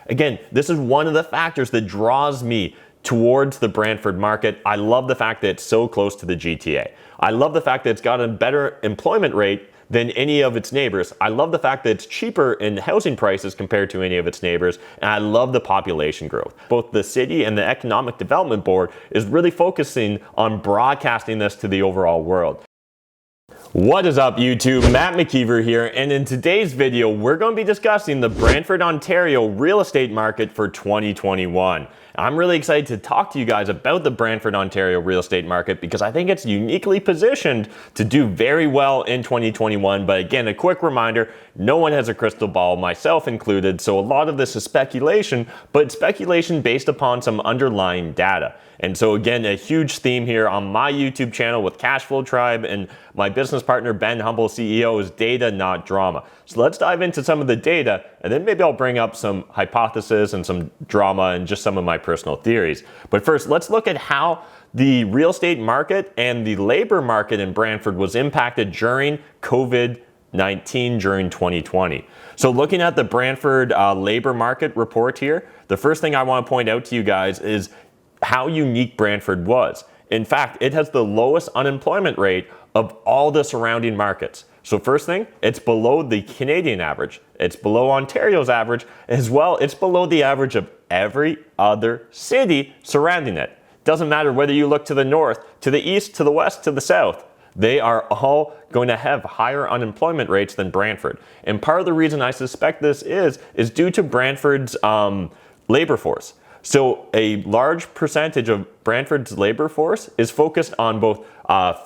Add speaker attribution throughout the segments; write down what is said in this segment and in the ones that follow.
Speaker 1: Again, this is one of the factors that draws me towards the Brantford market. I love the fact that it's so close to the GTA. I love the fact that it's got a better employment rate than any of its neighbors. I love the fact that it's cheaper in housing prices compared to any of its neighbors, and I love the population growth. Both the city and the Economic Development Board is really focusing on broadcasting this to the overall world. What is up, YouTube? Matt McKeever here, and in today's video we're going to be discussing the Brantford, Ontario real estate market for 2021. I'm really excited to talk to you guys about the Brantford, Ontario real estate market because I think it's uniquely positioned to do very well in 2021. But again, a quick reminder, no one has a crystal ball, myself included, so a lot of this is speculation, but speculation based upon some underlying data. And so again, a huge theme here on my YouTube channel with CashFlow Tribe and my business partner Ben Humble, CEO, is data, not drama. So let's dive into some of the data, and then maybe I'll bring up some hypotheses and some drama and just some of my personal theories. But first, let's look at how the real estate market and the labor market in Brantford was impacted during COVID-19 during 2020. So looking at the Brantford labor market report here, the first thing I want to point out to you guys is how unique Brantford was. In fact, it has the lowest unemployment rate of all the surrounding markets. So first thing, it's below the Canadian average. It's below Ontario's average. As well, it's below the average of every other city surrounding it. Doesn't matter whether you look to the north, to the east, to the west, to the south. They are all going to have higher unemployment rates than Brantford. And part of the reason I suspect this is due to Brantford's labor force. So a large percentage of Brantford's labor force is focused on both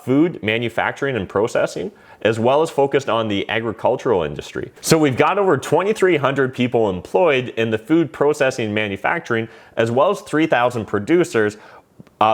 Speaker 1: food manufacturing and processing, as well as focused on the agricultural industry. So we've got over 2,300 people employed in the food processing and manufacturing, as well as 3,000 producers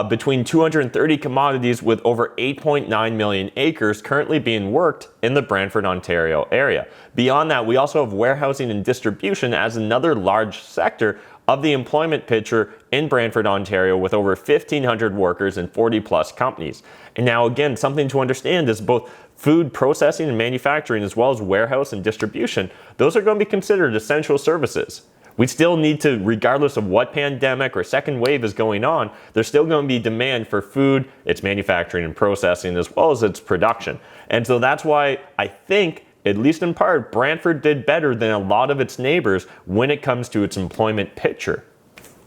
Speaker 1: between 230 commodities, with over 8.9 million acres currently being worked in the Brantford, Ontario area. Beyond that, we also have warehousing and distribution as another large sector of the employment picture in Brantford, Ontario, with over 1,500 workers and 40 plus companies. And now again, something to understand is both food processing and manufacturing, as well as warehouse and distribution, those are going to be considered essential services. We still need to, regardless of what pandemic or second wave is going on, there's still going to be demand for food, its manufacturing and processing, as well as its production. And so that's why I think, at least in part, Brantford did better than a lot of its neighbors when it comes to its employment picture.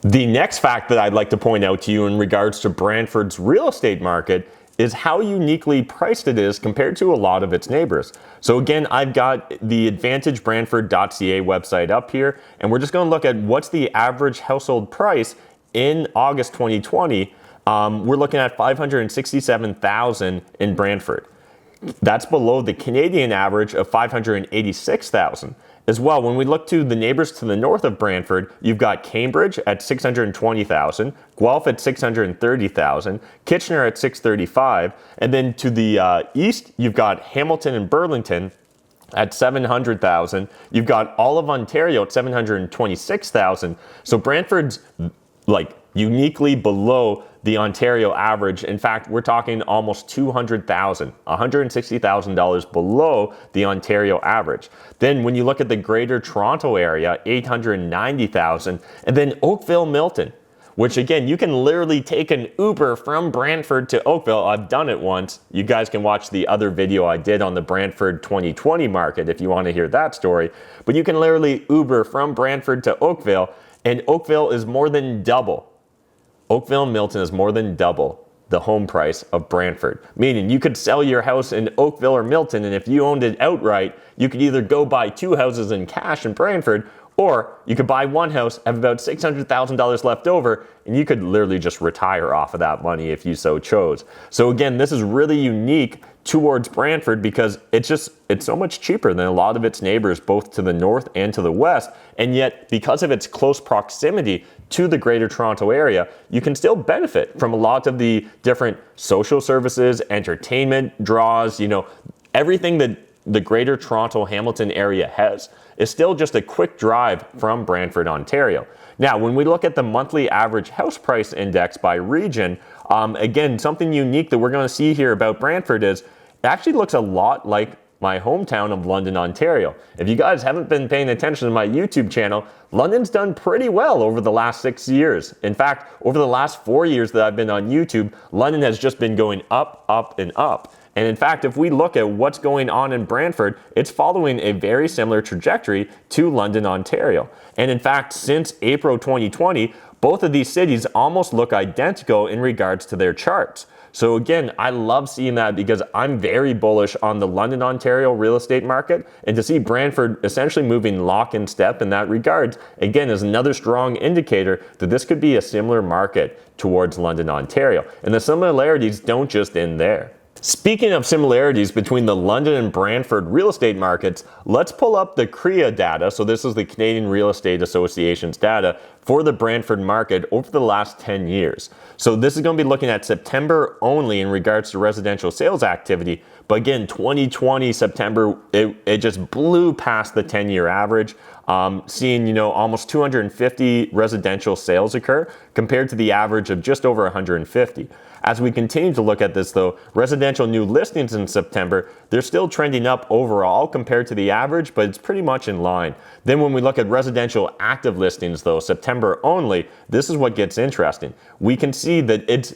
Speaker 1: The next fact that I'd like to point out to you in regards to Brantford's real estate market is how uniquely priced it is compared to a lot of its neighbors. So again, I've got the advantagebrantford.ca website up here, and we're just going to look at what's the average household price in August 2020. We're looking at $567,000 in Brantford. That's below the Canadian average of $586,000. As well, when we look to the neighbors to the north of Brantford, you've got Cambridge at $620,000, Guelph at $630,000, Kitchener at $635,000, and then to the east, you've got Hamilton and Burlington at $700,000. You've got all of Ontario at $726,000. So Brantford's uniquely below the Ontario average. In fact, we're talking almost $200,000, $160,000 below the Ontario average. Then when you look at the Greater Toronto area, $890,000, and then Oakville, Milton, which again, you can literally take an Uber from Brantford to Oakville. I've done it once. You guys can watch the other video I did on the Brantford 2020 market if you want to hear that story. But you can literally Uber from Brantford to Oakville, and Oakville is more than double. Oakville and Milton is more than double the home price of Brantford. Meaning you could sell your house in Oakville or Milton, and if you owned it outright, you could either go buy two houses in cash in Brantford, or you could buy one house, have about $600,000 left over, and you could literally just retire off of that money if you so chose. So again, this is really unique towards Brantford because it's so much cheaper than a lot of its neighbors, both to the north and to the west. And yet, because of its close proximity to the Greater Toronto area, you can still benefit from a lot of the different social services, entertainment draws, everything that the Greater Toronto Hamilton area has is still just a quick drive from Brantford, Ontario. Now, when we look at the monthly average house price index by region, again, something unique that we're going to see here about Brantford is it actually looks a lot like my hometown of London, Ontario. If you guys haven't been paying attention to my YouTube channel, London's done pretty well over the last 6 years. In fact, over the last 4 years that I've been on YouTube, London has just been going up, up, and up. And in fact, if we look at what's going on in Brantford, it's following a very similar trajectory to London, Ontario. And in fact, since April 2020, both of these cities almost look identical in regards to their charts. So again, I love seeing that because I'm very bullish on the London, Ontario real estate market, and to see Brantford essentially moving lock in step in that regard, again, is another strong indicator that this could be a similar market towards London, Ontario. And the similarities don't just end there. Speaking of similarities between the London and Brantford real estate markets, let's pull up the CREA data. So this is the Canadian Real Estate Association's data for the Brantford market over the last 10 years. So this is going to be looking at September only in regards to residential sales activity. But again, 2020 September, it just blew past the 10-year average, seeing almost 250 residential sales occur compared to the average of just over 150. As we continue to look at this though, residential new listings in September, they're still trending up overall compared to the average, but it's pretty much in line. Then when we look at residential active listings though, September only, this is what gets interesting. We can see that it's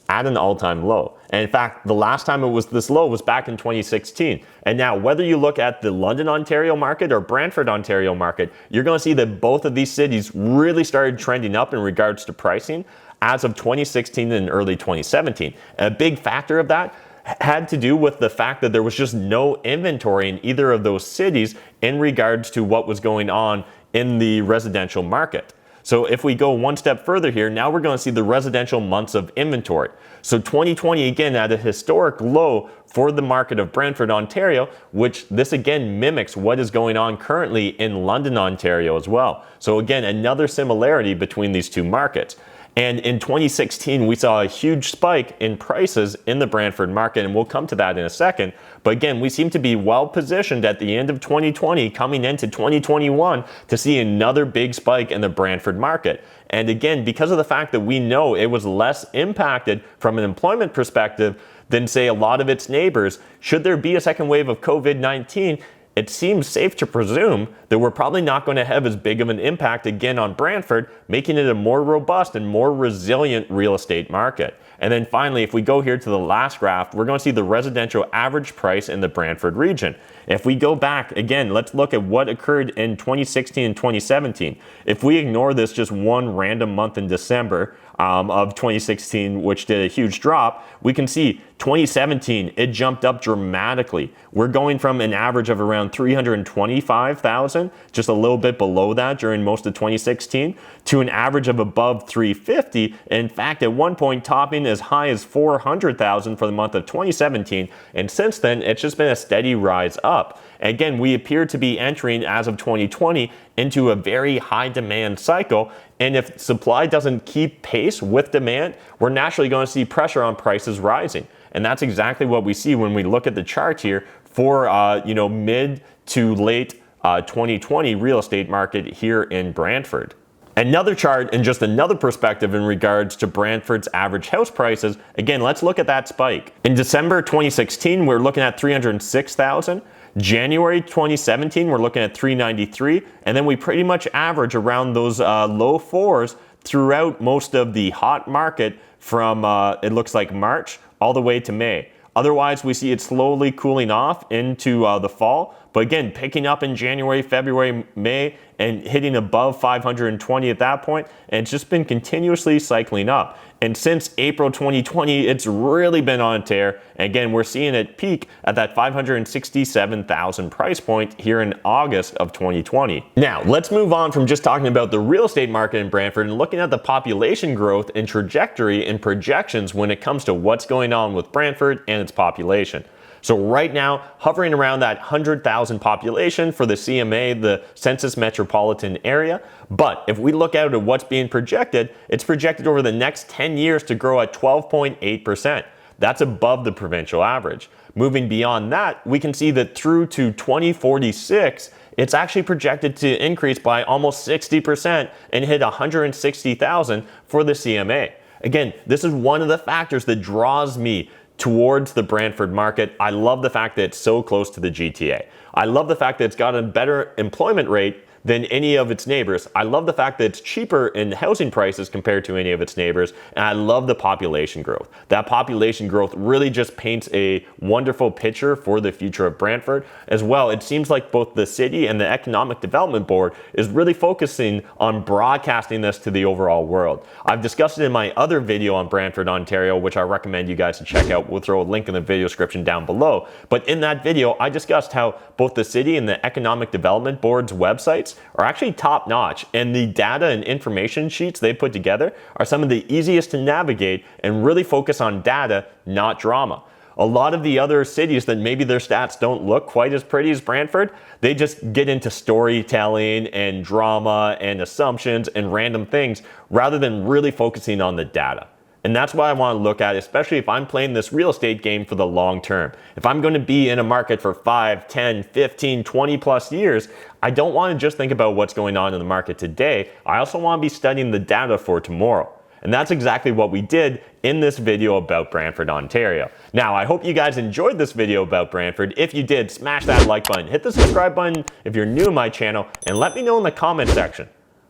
Speaker 1: at an all-time low. And in fact, the last time it was this low was back in 2016. And now whether you look at the London, Ontario market or Brantford, Ontario market, you're going to see that both of these cities really started trending up in regards to pricing as of 2016 and early 2017. A big factor of that had to do with the fact that there was just no inventory in either of those cities in regards to what was going on in the residential market. So if we go one step further here, now we're going to see the residential months of inventory. So 2020 again at a historic low for the market of Brantford, Ontario, which this again mimics what is going on currently in London, Ontario as well. So again, another similarity between these two markets. And in 2016, we saw a huge spike in prices in the Brantford market, and we'll come to that in a second. But again, we seem to be well positioned at the end of 2020, coming into 2021, to see another big spike in the Brantford market. And again, because of the fact that we know it was less impacted from an employment perspective than, say, a lot of its neighbors, should there be a second wave of COVID-19, it seems safe to presume that we're probably not going to have as big of an impact again on Brantford, making it a more robust and more resilient real estate market. And then finally, if we go here to the last graph, we're going to see the residential average price in the Brantford region. If we go back, again, let's look at what occurred in 2016 and 2017. If we ignore this just one random month in December of 2016, which did a huge drop, we can see 2017, it jumped up dramatically. We're going from an average of around 325,000, just a little bit below that during most of 2016, to an average of above 350. In fact, at one point topping as high as 400,000 for the month of 2017. And since then, it's just been a steady rise up. Again, we appear to be entering, as of 2020, into a very high demand cycle. And if supply doesn't keep pace with demand, we're naturally going to see pressure on prices rising. And that's exactly what we see when we look at the chart here for mid to late 2020 real estate market here in Brantford. Another chart and just another perspective in regards to Brantford's average house prices. Again, let's look at that spike. In December 2016, we're looking at 306,000. January 2017, we're looking at 393, and then we pretty much average around those low fours throughout most of the hot market from it looks like March all the way to May. Otherwise, we see it slowly cooling off into the fall, but again, picking up in January, February, May, and hitting above 520 at that point, and it's just been continuously cycling up. And since April 2020, it's really been on a tear. And again, we're seeing it peak at that 567,000 price point here in August of 2020. Now, let's move on from just talking about the real estate market in Brantford and looking at the population growth and trajectory and projections when it comes to what's going on with Brantford and its population. So right now, hovering around that 100,000 population for the CMA, the Census Metropolitan Area. But if we look out at what's being projected, it's projected over the next 10 years to grow at 12.8%. That's above the provincial average. Moving beyond that, we can see that through to 2046, it's actually projected to increase by almost 60% and hit 160,000 for the CMA. Again, this is one of the factors that draws me towards the Brantford market. I love the fact that it's so close to the GTA. I love the fact that it's got a better employment rate than any of its neighbors. I love the fact that it's cheaper in housing prices compared to any of its neighbors, and I love the population growth. That population growth really just paints a wonderful picture for the future of Brantford. As well, it seems like both the city and the Economic Development Board is really focusing on broadcasting this to the overall world. I've discussed it in my other video on Brantford, Ontario, which I recommend you guys to check out. We'll throw a link in the video description down below. But in that video, I discussed how both the city and the Economic Development Board's websites are actually top notch, and the data and information sheets they put together are some of the easiest to navigate and really focus on data, not drama. A lot of the other cities that maybe their stats don't look quite as pretty as Brantford, they just get into storytelling and drama and assumptions and random things rather than really focusing on the data. And that's what I want to look at, especially if I'm playing this real estate game for the long term. If I'm going to be in a market for 5, 10, 15, 20 plus years, I don't want to just think about what's going on in the market today. I also want to be studying the data for tomorrow. And that's exactly what we did in this video about Brantford, Ontario. Now, I hope you guys enjoyed this video about Brantford. If you did, smash that like button, hit the subscribe button if you're new to my channel, and let me know in the comment section.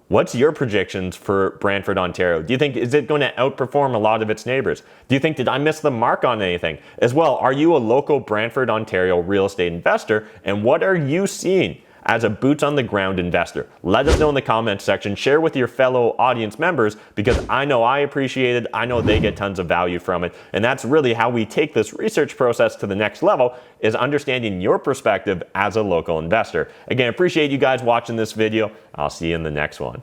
Speaker 1: What's your predictions for Brantford, Ontario? Do you think, is it going to outperform a lot of its neighbors? Do you think, did I miss the mark on anything? As well, are you a local Brantford, Ontario real estate investor? And what are you seeing as a boots on the ground investor? Let us know in the comments section. Share with your fellow audience members, because I know I appreciate it. I know they get tons of value from it. And that's really how we take this research process to the next level, is understanding your perspective as a local investor. Again, appreciate you guys watching this video. I'll see you in the next one.